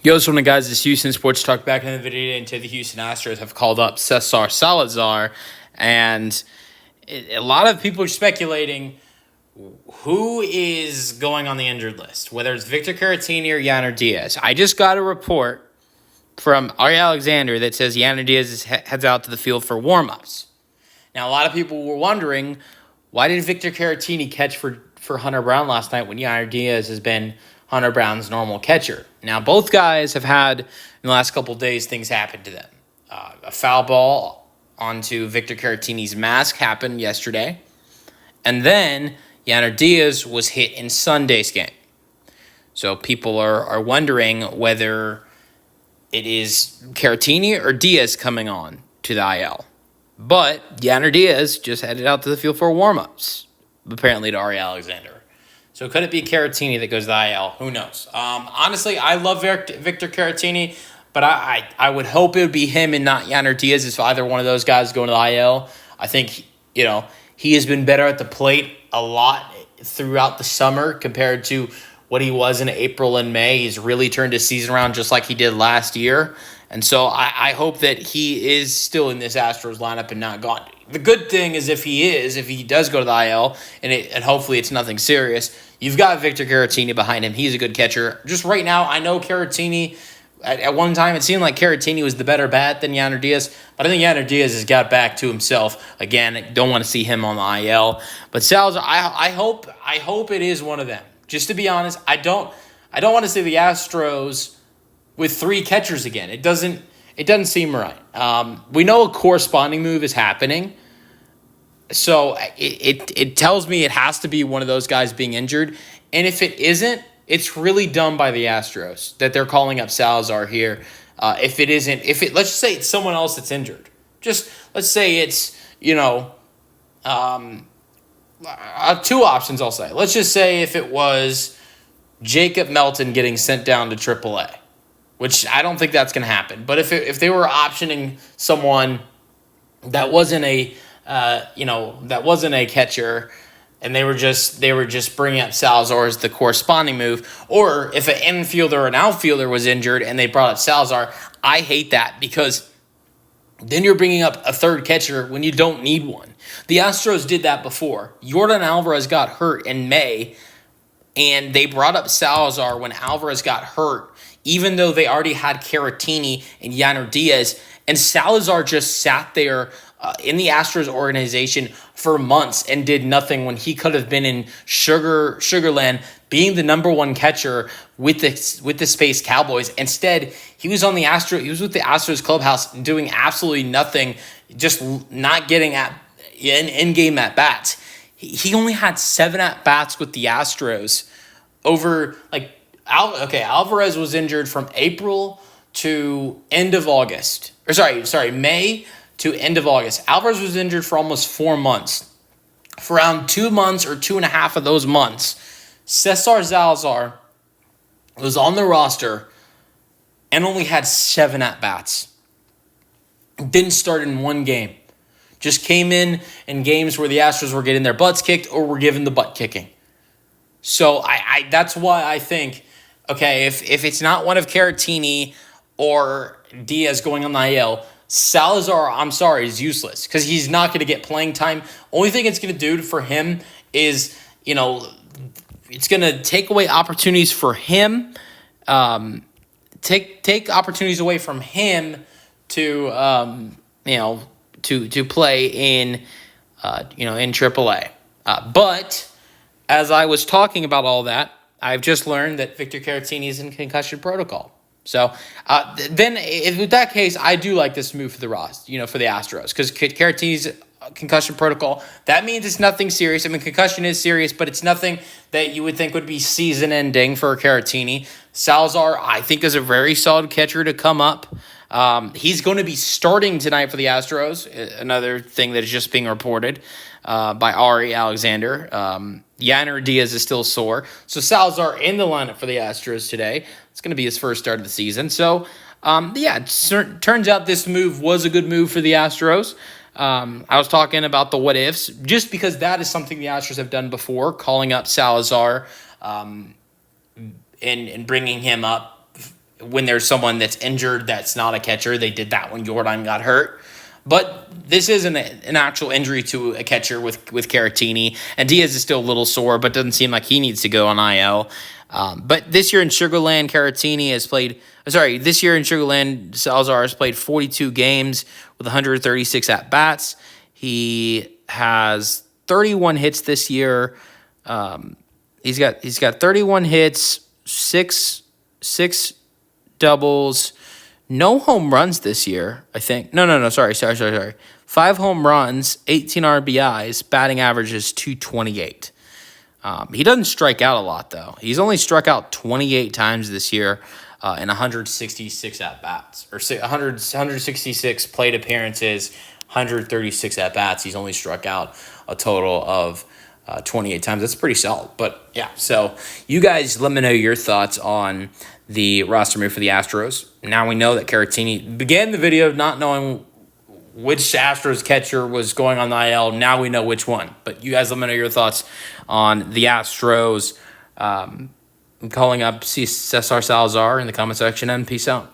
Yo, what's going on, guys? It's Houston Sports Talk back in the video into the Houston Astros have called up Cesar Salazar, and a lot of people are speculating who is going on the injured list, whether it's Victor Caratini or Yanner Diaz. I just got a report from Ari Alexander that says Yanner Diaz heads out to the field for warm-ups. Now, a lot of people were wondering, why did Victor Caratini catch for Hunter Brown last night when Yanner Diaz has been Hunter Brown's normal catcher? Now, both guys have had, in the last couple of days, things happen to them. A foul ball onto Victor Caratini's mask happened yesterday. And then Yanner Diaz was hit in Sunday's game. So people are wondering whether it is Caratini or Diaz coming on to the IL. But Yanner Diaz just headed out to the field for warm-ups, apparently to Ari Alexander. So could it be Caratini that goes to the IL? Who knows? Honestly, I love Victor Caratini, but I would hope it would be him and not Yanner Diaz if either one of those guys go to the IL. I think, he has been better at the plate a lot throughout the summer compared to what he was in April and May. He's really turned his season around just like he did last year. And so I hope that he is still in this Astros lineup and not gone. The good thing is if he does go to the IL, and hopefully it's nothing serious, you've got Victor Caratini behind him. He's a good catcher. Just right now, I know Caratini, at one time it seemed like Caratini was the better bat than Yanner Diaz, but I think Yanner Diaz has got back to himself. Again, don't want to see him on the IL. But Salazar, I hope it is one of them. Just to be honest, I don't want to see the Astros with three catchers again. It doesn't seem right. We know a corresponding move is happening, so it tells me it has to be one of those guys being injured. And if it isn't, it's really dumb by the Astros that they're calling up Salazar here. Let's just say it's someone else that's injured. Just let's say it's two options. I'll say. Let's just say if it was Jacob Melton getting sent down to AAA. Which I don't think that's going to happen. But if they were optioning someone that wasn't a catcher, and they were just bringing up Salazar as the corresponding move, or if an infielder or an outfielder was injured and they brought up Salazar, I hate that because then you're bringing up a third catcher when you don't need one. The Astros did that before. Yordan Alvarez got hurt in May, and they brought up Salazar when Alvarez got hurt, even though they already had Caratini and Yanner Diaz, and Salazar just sat there in the Astros organization for months and did nothing when he could have been in Sugarland being the number one catcher with the Space Cowboys. Instead, he was with the Astros clubhouse doing absolutely nothing, just not getting in-game at-bats. He only had 7 at-bats with the Astros over, Alvarez was injured from April to end of August. May to end of August. Alvarez was injured for almost 4 months. For around 2 months or 2.5 of those months, Cesar Salazar was on the roster and only had 7 at-bats. Didn't start in one game. Just came in games where the Astros were getting their butts kicked or were given the butt kicking. So that's why I think, okay, if it's not one of Caratini or Diaz going on the IL, Salazar, I'm sorry, is useless because he's not going to get playing time. Only thing it's going to do for him is, it's going to take away opportunities for him, take opportunities away from him to, to play in AAA. But as I was talking about all that, I've just learned that Victor Caratini is in concussion protocol. So then, with that case, I do like this move for the for the Astros, because Caratini's concussion protocol. That means it's nothing serious. I mean, concussion is serious, but it's nothing that you would think would be season-ending for Caratini. Salazar, I think, is a very solid catcher to come up. He's going to be starting tonight for the Astros. Another thing that is just being reported by Ari Alexander. Yanner Diaz is still sore. So Salazar in the lineup for the Astros today. It's going to be his first start of the season. So, it turns out this move was a good move for the Astros. I was talking about the what-ifs, just because that is something the Astros have done before, calling up Salazar and bringing him up when there's someone that's injured that's not a catcher. They did that when Jordan got hurt. But this isn't an actual injury to a catcher with Caratini. And Diaz is still a little sore, but doesn't seem like he needs to go on IL. But this year in Sugarland, this year in Sugarland, Salazar has played 42 games with 136 at-bats. He has 31 hits this year. He's got 31 hits, six doubles, no home runs this year, I think. No. Sorry. 5 home runs, 18 RBIs, batting average is .228. He doesn't strike out a lot, though. He's only struck out 28 times this year in 166 at-bats, or 166 plate appearances, 136 at-bats. He's only struck out a total of 28 times. That's pretty solid. But, yeah, so you guys let me know your thoughts on the roster move for the Astros. Now we know that Caratini began the video not knowing which Astros catcher was going on the IL. Now we know which one. But you guys let me know your thoughts on the Astros. I'm calling up Cesar Salazar in the comment section, and peace out.